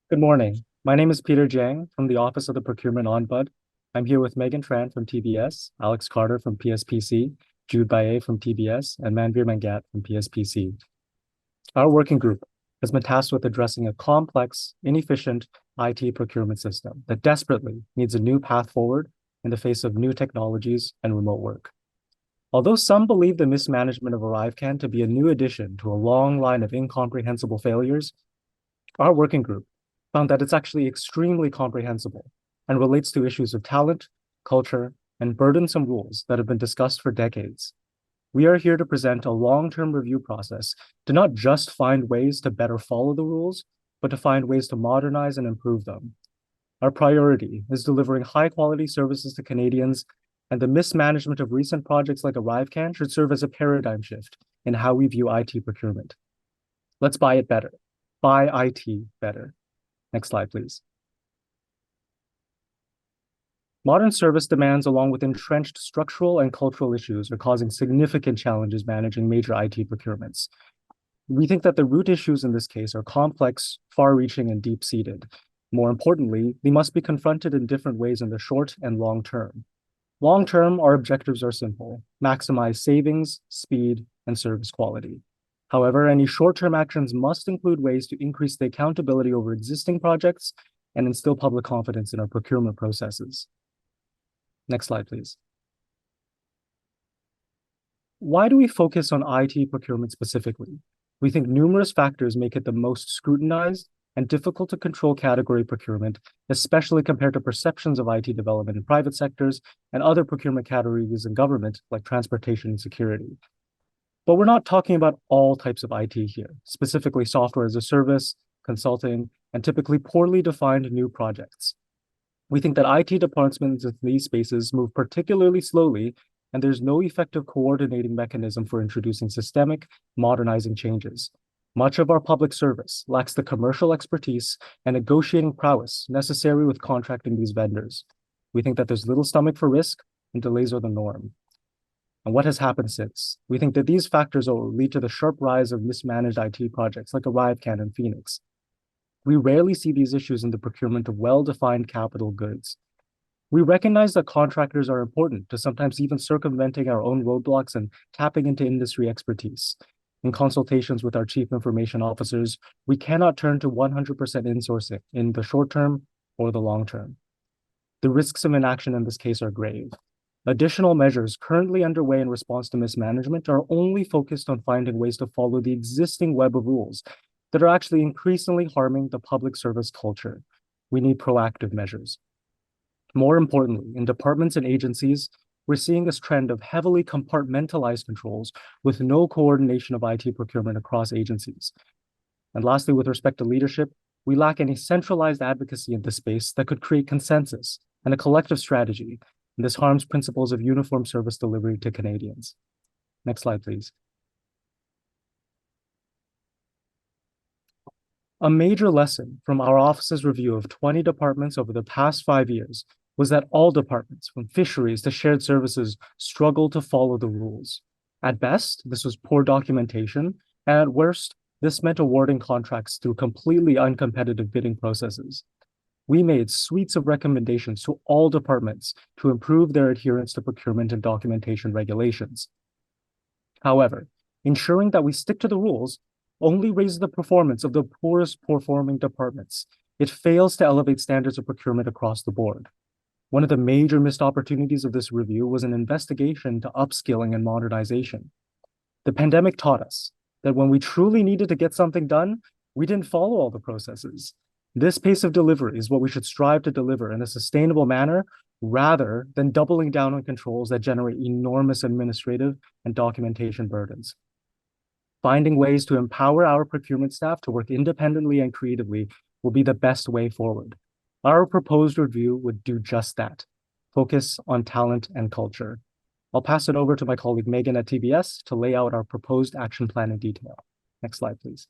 Good morning. My name is Peter Jiang from the Office of the Procurement Ombudsman. I'm here with Megan Tran from TBS, Alex Carter from PSPC, Jude Baye from TBS, and Manveer Mangat from PSPC. Our working group has been tasked with addressing a complex, inefficient IT procurement system that desperately needs a new path forward in the face of new technologies and remote work. Although some believe the mismanagement of ArriveCAN to be a new addition to a long line of incomprehensible failures, our working group found that it's actually extremely comprehensible and relates to issues of talent, culture, and burdensome rules that have been discussed for decades. We are here to present a long-term review process to not just find ways to better follow the rules, but to find ways to modernize and improve them. Our priority is delivering high-quality services to Canadians, and the mismanagement of recent projects like ArriveCAN should serve as a paradigm shift in how we view IT procurement. Let's buy it better. Buy IT better. Next slide, please. Modern service demands, along with entrenched structural and cultural issues, are causing significant challenges managing major IT procurements. We think that the root issues in this case are complex, far-reaching, and deep-seated. More importantly, they must be confronted in different ways in the short and long term. Long term, our objectives are simple: maximize savings, speed, and service quality. However, any short-term actions must include ways to increase the accountability over existing projects and instill public confidence in our procurement processes. Next slide, please. Why do we focus on IT procurement specifically? We think numerous factors make it the most scrutinized and difficult to control category procurement, especially compared to perceptions of IT development in private sectors and other procurement categories in government, like transportation and security. But we're not talking about all types of IT here, specifically software as a service, consulting, and typically poorly defined new projects. We think that IT departments in these spaces move particularly slowly, and there's no effective coordinating mechanism for introducing systemic, modernizing changes. Much of our public service lacks the commercial expertise and negotiating prowess necessary with contracting these vendors. We think that there's little stomach for risk, and delays are the norm. And what has happened since? We think that these factors will lead to the sharp rise of mismanaged IT projects like ArriveCAN and Phoenix. We rarely see these issues in the procurement of well-defined capital goods. We recognize that contractors are important to sometimes even circumventing our own roadblocks and tapping into industry expertise. In consultations with our chief information officers, we cannot turn to 100% insourcing in the short term or the long term. The risks of inaction in this case are grave. Additional measures currently underway in response to mismanagement are only focused on finding ways to follow the existing web of rules that are actually increasingly harming the public service culture. We need proactive measures. More importantly, in departments and agencies, we're seeing this trend of heavily compartmentalized controls with no coordination of IT procurement across agencies. And lastly, with respect to leadership, we lack any centralized advocacy in this space that could create consensus and a collective strategy. And this harms principles of uniform service delivery to Canadians. Next slide, please. A major lesson from our office's review of 20 departments over the past 5 years was that all departments, from fisheries to shared services, struggle to follow the rules. At best, this was poor documentation, and at worst, this meant awarding contracts through completely uncompetitive bidding processes. We made suites of recommendations to all departments to improve their adherence to procurement and documentation regulations. However, ensuring that we stick to the rules only raises the performance of the poorest performing departments. It fails to elevate standards of procurement across the board. One of the major missed opportunities of this review was an investigation to upskilling and modernization. The pandemic taught us that when we truly needed to get something done, we didn't follow all the processes. This pace of delivery is what we should strive to deliver in a sustainable manner, rather than doubling down on controls that generate enormous administrative and documentation burdens. Finding ways to empower our procurement staff to work independently and creatively will be the best way forward. Our proposed review would do just that: focus on talent and culture. I'll pass it over to my colleague Megan at TBS to lay out our proposed action plan in detail. Next slide, please.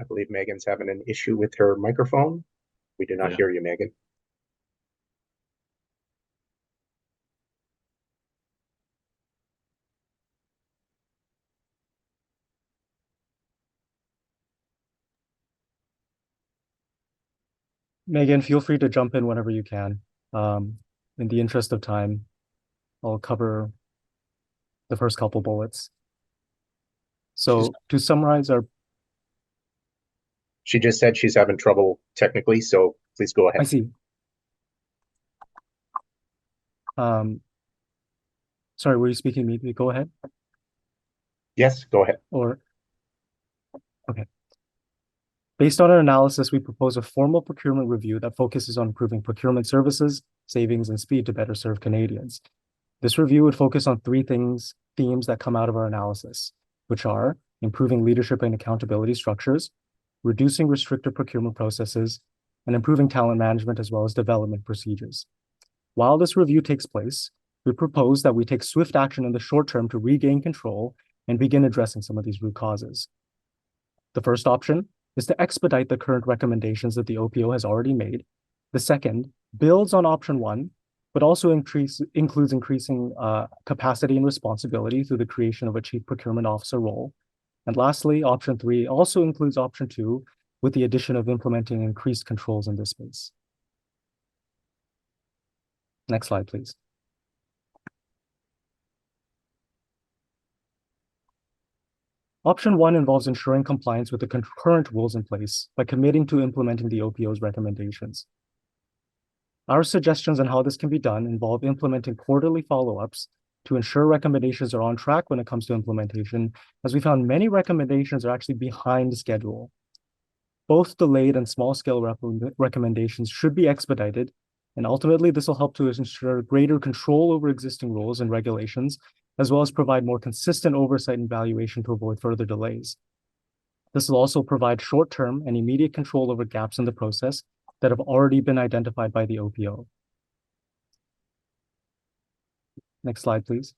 I believe Megan's having an issue with her microphone. We do not hear you, Megan. Megan, feel free to jump in whenever you can. In the interest of time, I'll cover the first couple bullets. So to summarize our... She just said she's having trouble technically, so please go ahead. I see. Sorry, were you speaking to me? Go ahead. Yes, go ahead. Okay. Based on our analysis, we propose a formal procurement review that focuses on improving procurement services, savings, and speed to better serve Canadians. This review would focus on three themes that come out of our analysis, which are improving leadership and accountability structures, reducing restrictive procurement processes, and improving talent management as well as development procedures. While this review takes place, we propose that we take swift action in the short term to regain control and begin addressing some of these root causes. The first option is to expedite the current recommendations that the OPO has already made. The second builds on option one, but also includes increasing capacity and responsibility through the creation of a chief procurement officer role. And lastly, option three also includes option two with the addition of implementing increased controls in this space. Next slide, please. Option one involves ensuring compliance with the current rules in place by committing to implementing the OPO's recommendations. Our suggestions on how this can be done involve implementing quarterly follow-ups to ensure recommendations are on track when it comes to implementation, as we found many recommendations are actually behind schedule. Both delayed and small-scale recommendations should be expedited, and ultimately this will help to ensure greater control over existing rules and regulations, as well as provide more consistent oversight and evaluation to avoid further delays. This will also provide short-term and immediate control over gaps in the process that have already been identified by the OPO. Next slide, please.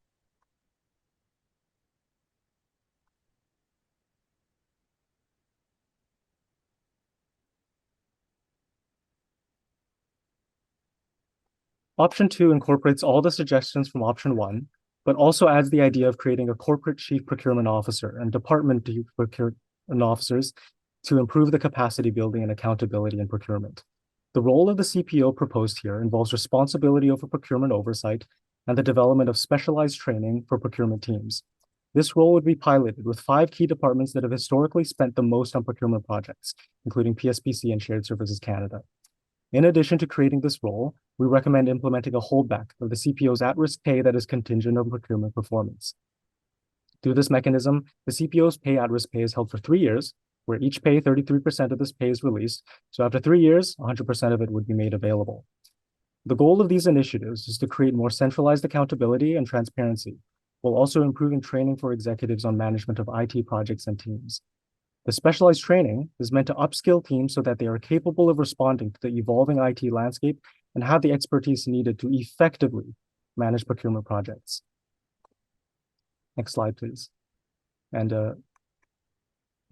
Option two incorporates all the suggestions from option one, but also adds the idea of creating a corporate chief procurement officer and department chief procurement officers to improve the capacity building and accountability in procurement. The role of the CPO proposed here involves responsibility over procurement oversight and the development of specialized training for procurement teams. This role would be piloted with 5 key departments that have historically spent the most on procurement projects, including PSPC and Shared Services Canada. In addition to creating this role, we recommend implementing a holdback of the CPO's at-risk pay that is contingent on procurement performance. Through this mechanism, the CPO's at-risk pay is held for 3 years, where each pay 33% of this pay is released. So after 3 years, 100% of it would be made available. The goal of these initiatives is to create more centralized accountability and transparency, while also improving training for executives on management of IT projects and teams. The specialized training is meant to upskill teams so that they are capable of responding to the evolving IT landscape and have the expertise needed to effectively manage procurement projects. Next slide, please. And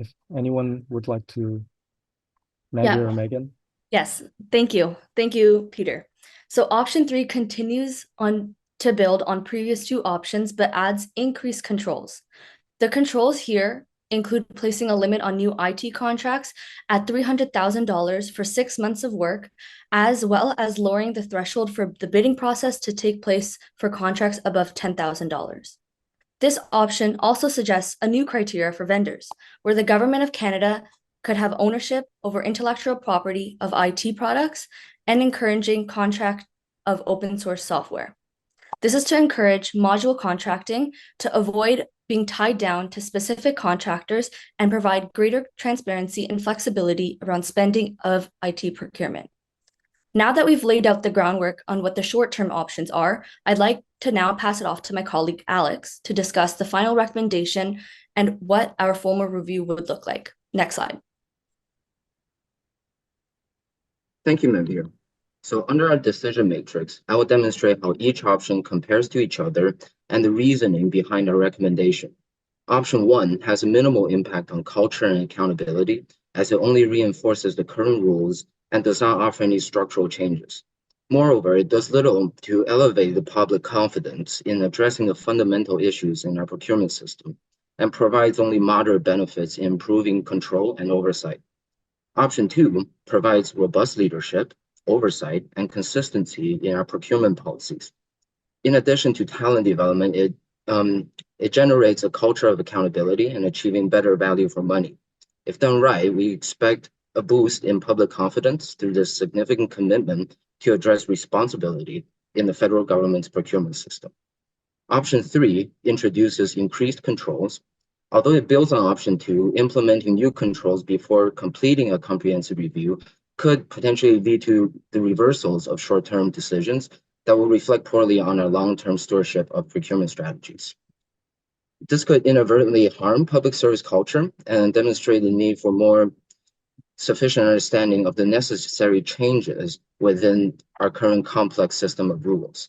if anyone would like to, Maggie or Megan? Yes, thank you. Thank you, Peter. So option 3 continues on to build on previous 2 options, but adds increased controls. The controls here include placing a limit on new IT contracts at $300,000 for 6 months of work, as well as lowering the threshold for the bidding process to take place for contracts above $10,000. This option also suggests a new criteria for vendors, where the Government of Canada could have ownership over intellectual property of IT products and encouraging contract of open source software. This is to encourage module contracting to avoid being tied down to specific contractors and provide greater transparency and flexibility around spending of IT procurement. Now that we've laid out the groundwork on what the short-term options are, I'd like to now pass it off to my colleague Alex to discuss the final recommendation and what our formal review would look like. Next slide. Thank you, Manveer. So under our decision matrix, I will demonstrate how each option compares to each other and the reasoning behind our recommendation. Option 1 has a minimal impact on culture and accountability, as it only reinforces the current rules and does not offer any structural changes. Moreover, it does little to elevate the public confidence in addressing the fundamental issues in our procurement system and provides only moderate benefits in improving control and oversight. Option 2 provides robust leadership, oversight, and consistency in our procurement policies. In addition to talent development, it generates a culture of accountability and achieving better value for money. If done right, we expect a boost in public confidence through this significant commitment to address responsibility in the federal government's procurement system. Option 3 introduces increased controls. Although it builds on option 2, implementing new controls before completing a comprehensive review could potentially lead to the reversals of short-term decisions that will reflect poorly on our long-term stewardship of procurement strategies. This could inadvertently harm public service culture and demonstrate the need for more sufficient understanding of the necessary changes within our current complex system of rules.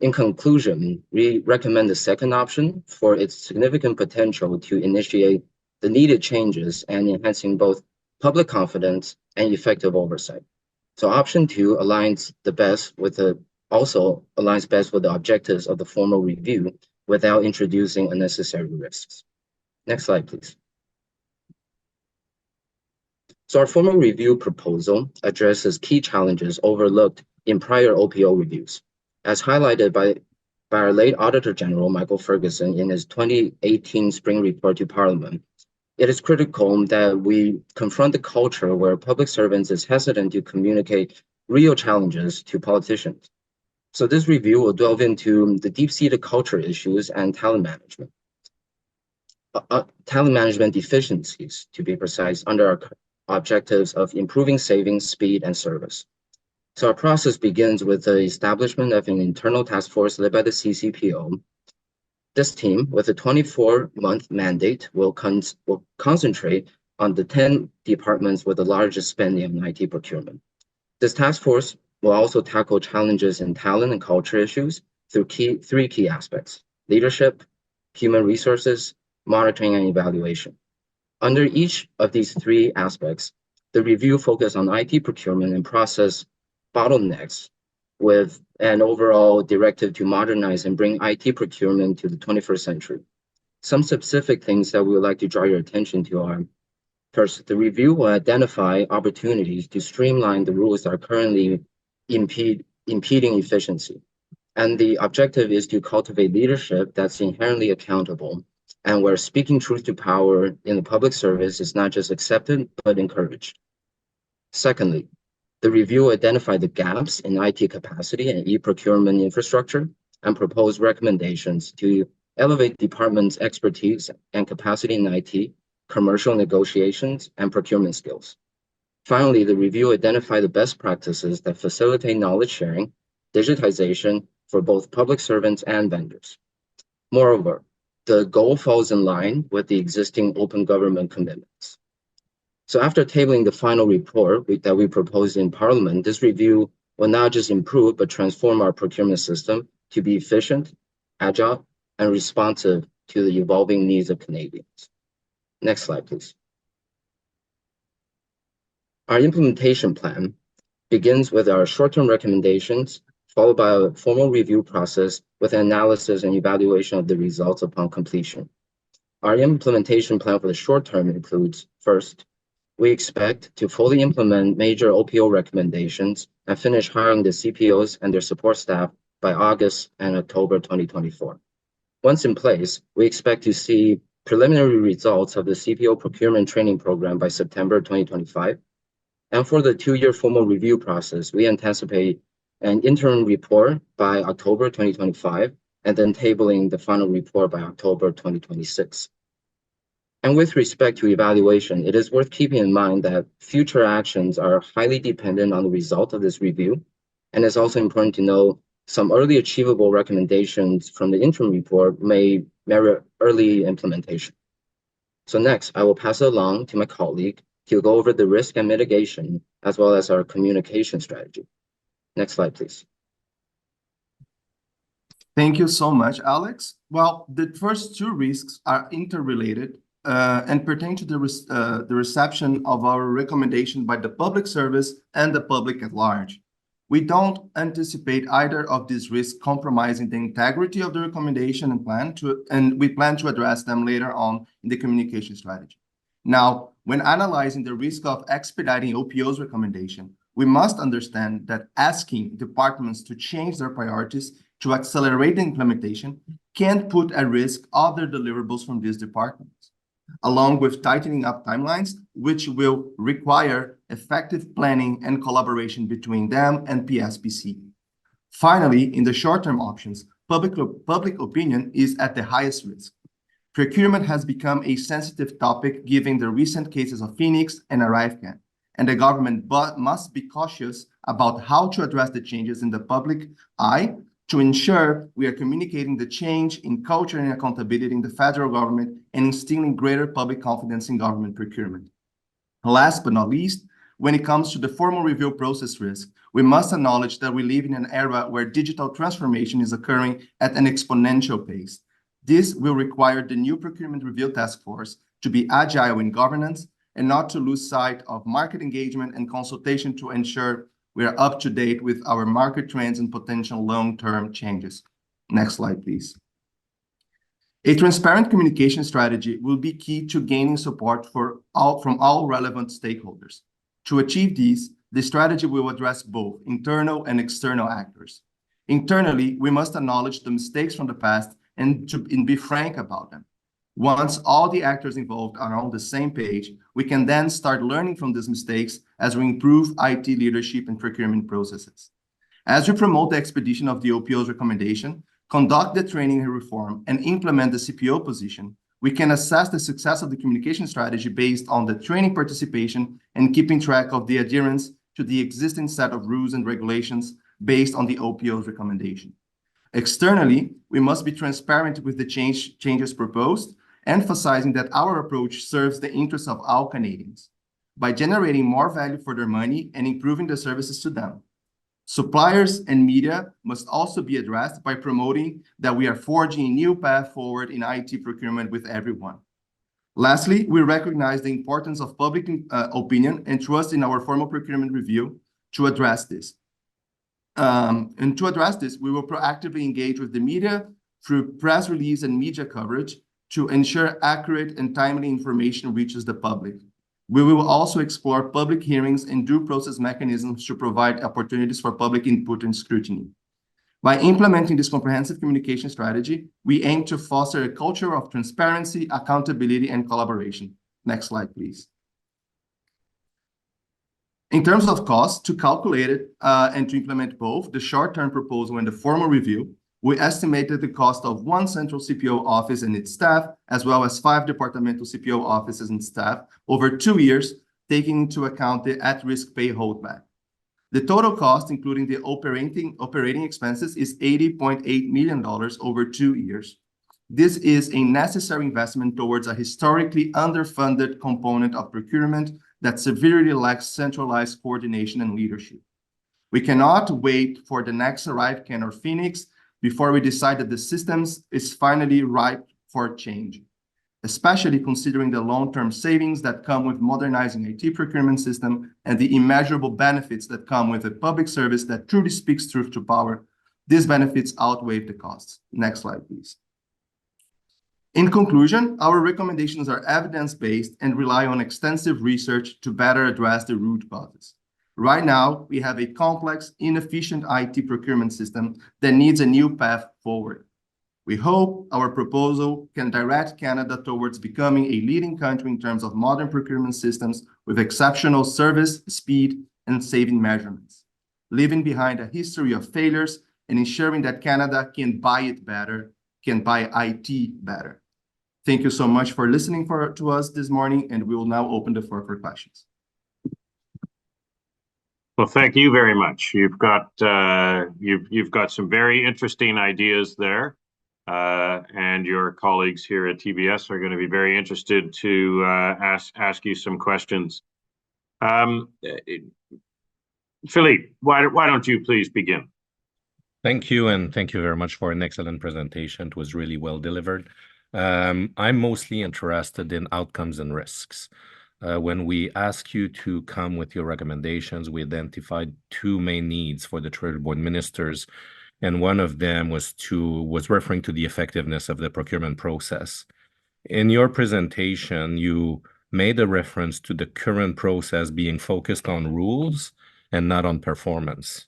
In conclusion, we recommend the second option for its significant potential to initiate the needed changes and enhancing both public confidence and effective oversight. So option 2 aligns best with the objectives of the formal review without introducing unnecessary risks. Next slide, please. So our formal review proposal addresses key challenges overlooked in prior OPO reviews. As highlighted by our late Auditor General, Michael Ferguson, in his 2018 spring report to Parliament, it is critical that we confront the culture where public servants is hesitant to communicate real challenges to politicians. So this review will delve into the deep-seated culture issues and talent management deficiencies, to be precise, under our objectives of improving savings, speed, and service. So our process begins with the establishment of an internal task force led by the CCPO. This team, with a 24-month mandate, will concentrate on the 10 departments with the largest spending on IT procurement. This task force will also tackle challenges in talent and culture issues through three key aspects: leadership, human resources, monitoring, and evaluation. Under each of these three aspects, the review focuses on IT procurement and process bottlenecks with an overall directive to modernize and bring IT procurement to the 21st century. Some specific things that we would like to draw your attention to are: first, the review will identify opportunities to streamline the rules that are currently impeding efficiency. And the objective is to cultivate leadership that's inherently accountable and where speaking truth to power in the public service is not just accepted, but encouraged. Secondly, the review will identify the gaps in IT capacity and e-procurement infrastructure and propose recommendations to elevate departments' expertise and capacity in IT, commercial negotiations, and procurement skills. Finally, the review will identify the best practices that facilitate knowledge sharing, digitization for both public servants and vendors. Moreover, the goal falls in line with the existing open government commitments. So after tabling the final report that we proposed in Parliament, this review will not just improve, but transform our procurement system to be efficient, agile, and responsive to the evolving needs of Canadians. Next slide, please. Our implementation plan begins with our short-term recommendations, followed by a formal review process with an analysis and evaluation of the results upon completion. Our implementation plan for the short term includes: first, we expect to fully implement major OPO recommendations and finish hiring the CPOs and their support staff by August and October 2024. Once in place, we expect to see preliminary results of the CPO procurement training program by September 2025. And for the 2-year formal review process, we anticipate an interim report by October 2025, and then tabling the final report by October 2026. And with respect to evaluation, it is worth keeping in mind that future actions are highly dependent on the result of this review. And it's also important to know some early achievable recommendations from the interim report may merit early implementation. So next, I will pass it along to my colleague to go over the risk and mitigation, as well as our communication strategy. Next slide, please. Thank you so much, Alex. Well, the first two risks are interrelated and pertain to the reception of our recommendation by the public service and the public at large. We don't anticipate either of these risks compromising the integrity of the recommendation and we plan to address them later on in the communication strategy. Now, when analyzing the risk of expediting OPO's recommendation, we must understand that asking departments to change their priorities to accelerate the implementation can put at risk other deliverables from these departments, along with tightening up timelines, which will require effective planning and collaboration between them and PSPC. Finally, in the short-term options, public opinion is at the highest risk. Procurement has become a sensitive topic given the recent cases of Phoenix and ArriveCan, and the government must be cautious about how to address the changes in the public eye to ensure we are communicating the change in culture and accountability in the federal government and instilling greater public confidence in government procurement. Last but not least, when it comes to the formal review process risk, we must acknowledge that we live in an era where digital transformation is occurring at an exponential pace. This will require the new procurement review task force to be agile in governance and not to lose sight of market engagement and consultation to ensure we are up to date with our market trends and potential long-term changes. Next slide, please. A transparent communication strategy will be key to gaining support from all relevant stakeholders. To achieve these, the strategy will address both internal and external actors. Internally, we must acknowledge the mistakes from the past and be frank about them. Once all the actors involved are on the same page, we can then start learning from these mistakes as we improve IT leadership and procurement processes. As we promote the expedition of the OPO's recommendation, conduct the training and reform, and implement the CPO position, we can assess the success of the communication strategy based on the training participation and keeping track of the adherence to the existing set of rules and regulations based on the OPO's recommendation. Externally, we must be transparent with the changes proposed, emphasizing that our approach serves the interests of all Canadians by generating more value for their money and improving the services to them. Suppliers and media must also be addressed by promoting that we are forging a new path forward in IT procurement with everyone. Lastly, we recognize the importance of public opinion and trust in our formal procurement review to address this. And to address this, we will proactively engage with the media through press release and media coverage to ensure accurate and timely information reaches the public. We will also explore public hearings and due process mechanisms to provide opportunities for public input and scrutiny. By implementing this comprehensive communication strategy, we aim to foster a culture of transparency, accountability, and collaboration. Next slide, please. In terms of cost, to calculate it and to implement both the short-term proposal and the formal review, we estimated the cost of one central CPO office and its staff, as well as 5 departmental CPO offices and staff over 2 years, taking into account the at-risk pay holdback. The total cost, including the operating expenses, is $80.8 million over 2 years. This is a necessary investment towards a historically underfunded component of procurement that severely lacks centralized coordination and leadership. We cannot wait for the next ArriveCan or Phoenix before we decide that the systems is finally ripe for change, especially considering the long-term savings that come with modernizing IT procurement system and the immeasurable benefits that come with a public service that truly speaks truth to power. These benefits outweigh the costs. Next slide, please. In conclusion, our recommendations are evidence-based and rely on extensive research to better address the root causes. Right now, we have a complex, inefficient IT procurement system that needs a new path forward. We hope our proposal can direct Canada towards becoming a leading country in terms of modern procurement systems with exceptional service, speed, and saving measurements, leaving behind a history of failures and ensuring that Canada can buy it better, can buy IT better. Thank you so much for listening to us this morning, and we will now open the floor for questions. Well, thank you very much. You've got some very interesting ideas there, and your colleagues here at TBS are going to be very interested to ask you some questions. Philippe, why don't you please begin? Thank you, and thank you very much for an excellent presentation. It was really well delivered. I'm mostly interested in outcomes and risks. When we ask you to come with your recommendations, we identified two main needs for the Treasury Board ministers, and one of them was referring to the effectiveness of the procurement process. In your presentation, you made a reference to the current process being focused on rules and not on performance.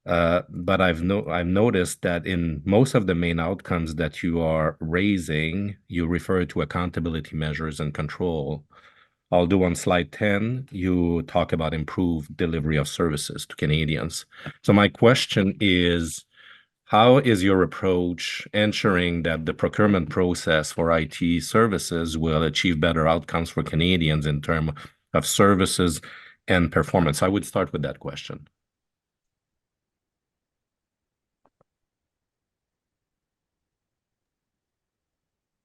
But I've noticed that in most of the main outcomes that you are raising, you refer to accountability measures and control. Although on slide 10, you talk about improved delivery of services to Canadians. So my question is, how is your approach ensuring that the procurement process for IT services will achieve better outcomes for Canadians in terms of services and performance? I would start with that question.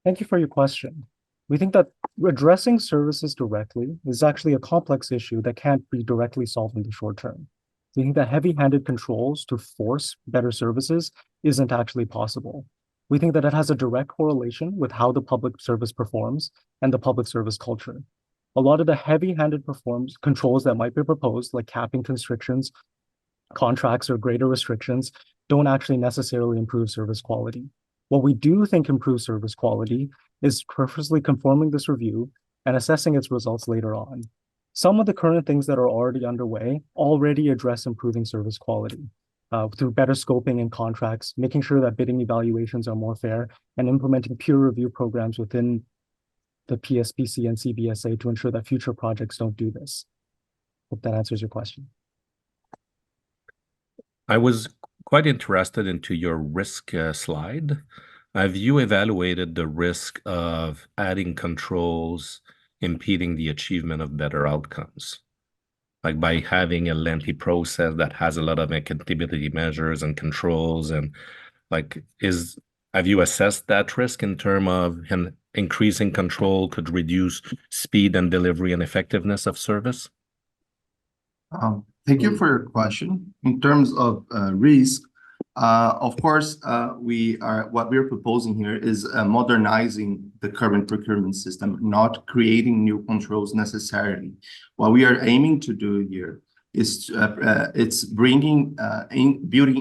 Thank you for your question. We think that addressing services directly is actually a complex issue that can't be directly solved in the short term. We think that heavy-handed controls to force better services isn't actually possible. We think that it has a direct correlation with how the public service performs and the public service culture. A lot of the heavy-handed controls that might be proposed, like capping constrictions, contracts, or greater restrictions, don't actually necessarily improve service quality. What we do think improves service quality is purposely conforming this review and assessing its results later on. Some of the current things that are already underway already address improving service quality through better scoping in contracts, making sure that bidding evaluations are more fair, and implementing peer review programs within the PSPC and CBSA to ensure that future projects don't do this. Hope that answers your question. I was quite interested into your risk slide. Have you evaluated the risk of adding controls impeding the achievement of better outcomes? Like by having a lengthy process that has a lot of accountability measures and controls, and like have you assessed that risk in terms of increasing control could reduce speed and delivery and effectiveness of service? Thank you for your question. In terms of risk, of course, what we're proposing here is modernizing the current procurement system, not creating new controls necessarily. What we are aiming to do here is it's building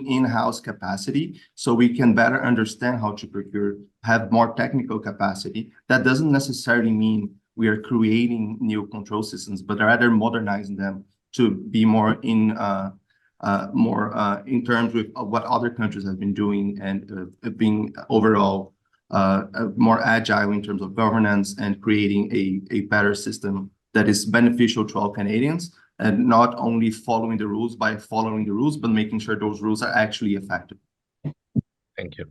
in-house capacity so we can better understand how to procure, have more technical capacity. That doesn't necessarily mean we are creating new control systems, but rather modernizing them to be more in terms with what other countries have been doing and being overall more agile in terms of governance and creating a better system that is beneficial to all Canadians, and not only following the rules by following the rules, but making sure those rules are actually effective. Thank you.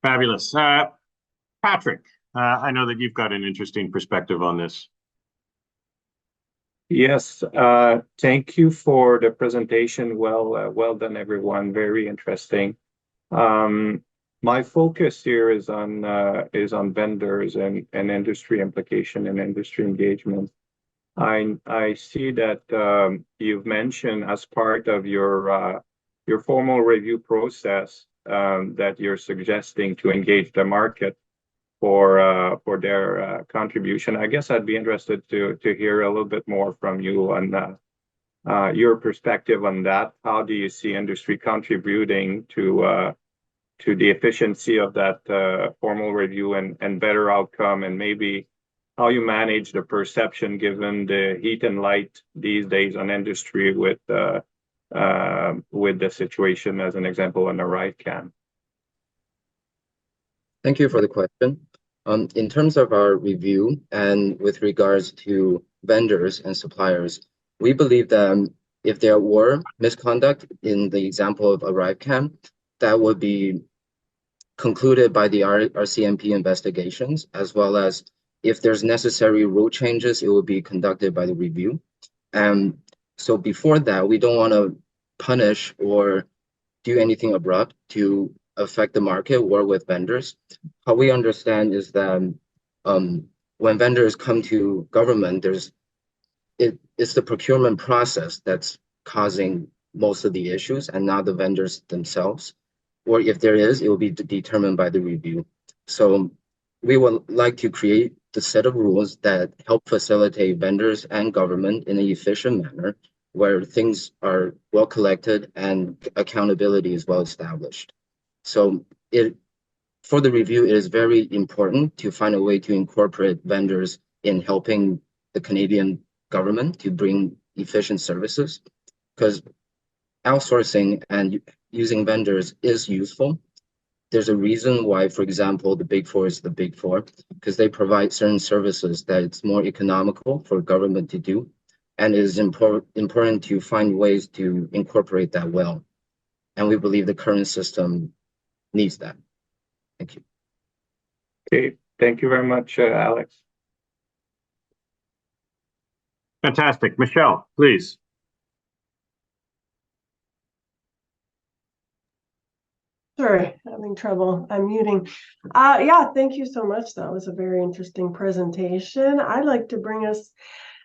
Fabulous. Patrick, I know that you've got an interesting perspective on this. Yes, thank you for the presentation. Well done, everyone. Very interesting. My focus here is on vendors and industry implication and industry engagement. I see that you've mentioned as part of your formal review process that you're suggesting to engage the market for their contribution. I guess I'd be interested to hear a little bit more from you on your perspective on that. How do you see industry contributing to the efficiency of that formal review and better outcome, and maybe how you manage the perception given the heat and light these days on industry with the situation, as an example, on the right can? Thank you for the question. In terms of our review and with regards to vendors and suppliers, we believe that if there were misconduct in the example of ArriveCan, that would be concluded by the RCMP investigations, as well as if there's necessary rule changes, it will be conducted by the review. And so before that, we don't want to punish or do anything abrupt to affect the market or with vendors. How we understand is that when vendors come to government, it's the procurement process that's causing most of the issues and not the vendors themselves. or if there is, it will be determined by the review. So we would like to create the set of rules that help facilitate vendors and government in an efficient manner, where things are well collected and accountability is well established. So for the review, it is very important to find a way to incorporate vendors in helping the Canadian government to bring efficient services, because outsourcing and using vendors is useful. There's a reason why, for example, the Big Four is the Big Four, because they provide certain services that it's more economical for government to do, and it is important to find ways to incorporate that well. And we believe the current system needs that. Thank you. Okay, thank you very much, Alex. Fantastic. Michelle, please. Sorry, having trouble unmuting. Yeah, thank you so much. That was a very interesting presentation. I'd like to bring us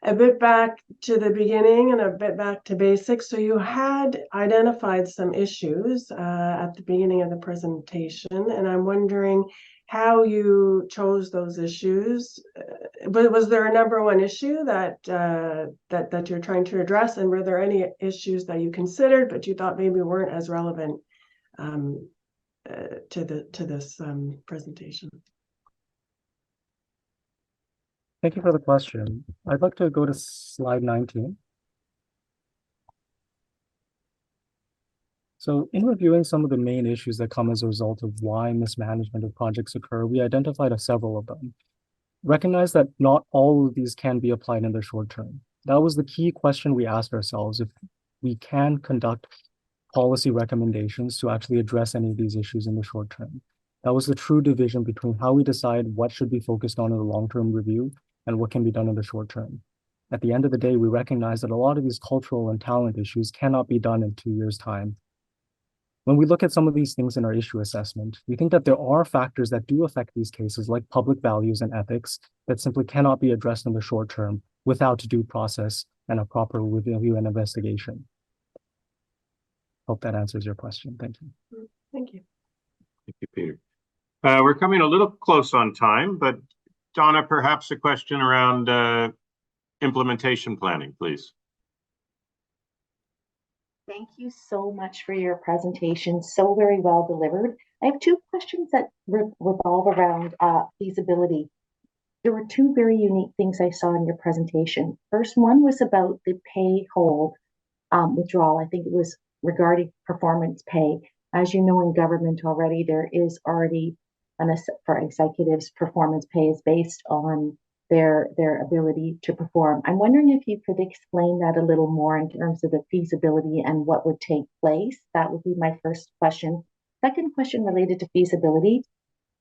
a bit back to the beginning and a bit back to basics. So you had identified some issues at the beginning of the presentation, and I'm wondering how you chose those issues. Was there a number one issue that you're trying to address, and were there any issues that you considered but you thought maybe weren't as relevant to this presentation? Thank you for the question. I'd like to go to slide 19. So in reviewing some of the main issues that come as a result of why mismanagement of projects occur, we identified several of them. Recognize that not all of these can be applied in the short term. That was the key question we asked ourselves, if we can conduct policy recommendations to actually address any of these issues in the short term. That was the true division between how we decide what should be focused on in the long-term review and what can be done in the short term. At the end of the day, we recognize that a lot of these cultural and talent issues cannot be done in 2 years' time. When we look at some of these things in our issue assessment, we think that there are factors that do affect these cases, like public values and ethics, that simply cannot be addressed in the short term without due process and a proper review and investigation. Hope that answers your question. Thank you. Thank you. Thank you, Peter. We're coming a little close on time, but Donna, perhaps a question around implementation planning, please. Thank you so much for your presentation. So very well delivered. I have two questions that revolve around feasibility. There were two very unique things I saw in your presentation. First one was about the pay hold withdrawal. I think it was regarding performance pay. As you know, in government already, there is already for executives, performance pay is based on their ability to perform. I'm wondering if you could explain that a little more in terms of the feasibility and what would take place. That would be my first question. Second question related to feasibility.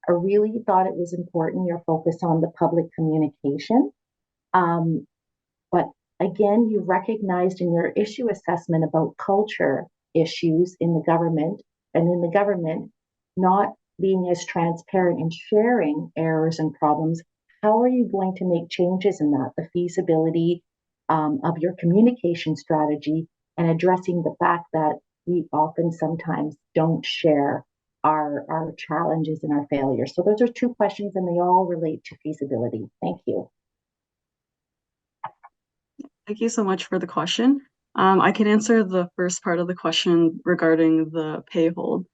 I really thought it was important, your focus on the public communication. But again, you recognized in your issue assessment about culture issues in the government not being as transparent in sharing errors and problems. How are you going to make changes in that? The feasibility of your communication strategy and addressing the fact that we often sometimes don't share our challenges and our failures. So those are two questions and they all relate to feasibility. Thank you. Thank you so much for the question. I can answer the first part of the question regarding the pay hold.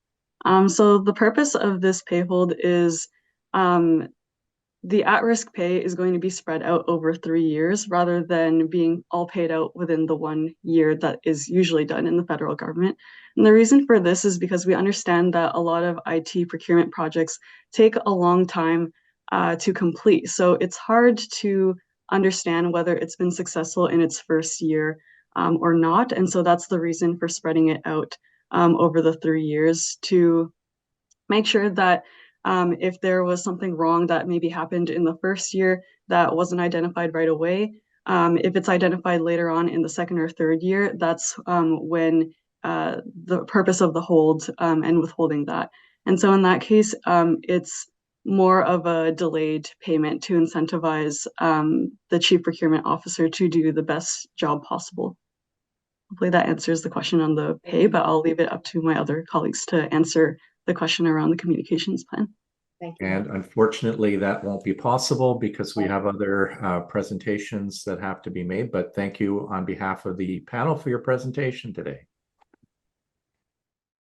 So the purpose of this pay hold is the at-risk pay is going to be spread out over 3 years rather than being all paid out within the 1 year that is usually done in the federal government. And the reason for this is because we understand that a lot of IT procurement projects take a long time to complete. So it's hard to understand whether it's been successful in its first year or not. And so that's the reason for spreading it out over the 3 years to make sure that if there was something wrong that maybe happened in the first year that wasn't identified right away, if it's identified later on in the second or third year, that's when the purpose of the hold and withholding that. And so in that case, it's more of a delayed payment to incentivize the chief procurement officer to do the best job possible. Hopefully that answers the question on the pay, but I'll leave it up to my other colleagues to answer the question around the communications plan. Thank you. And unfortunately, that won't be possible because we have other presentations that have to be made. But thank you on behalf of the panel for your presentation today.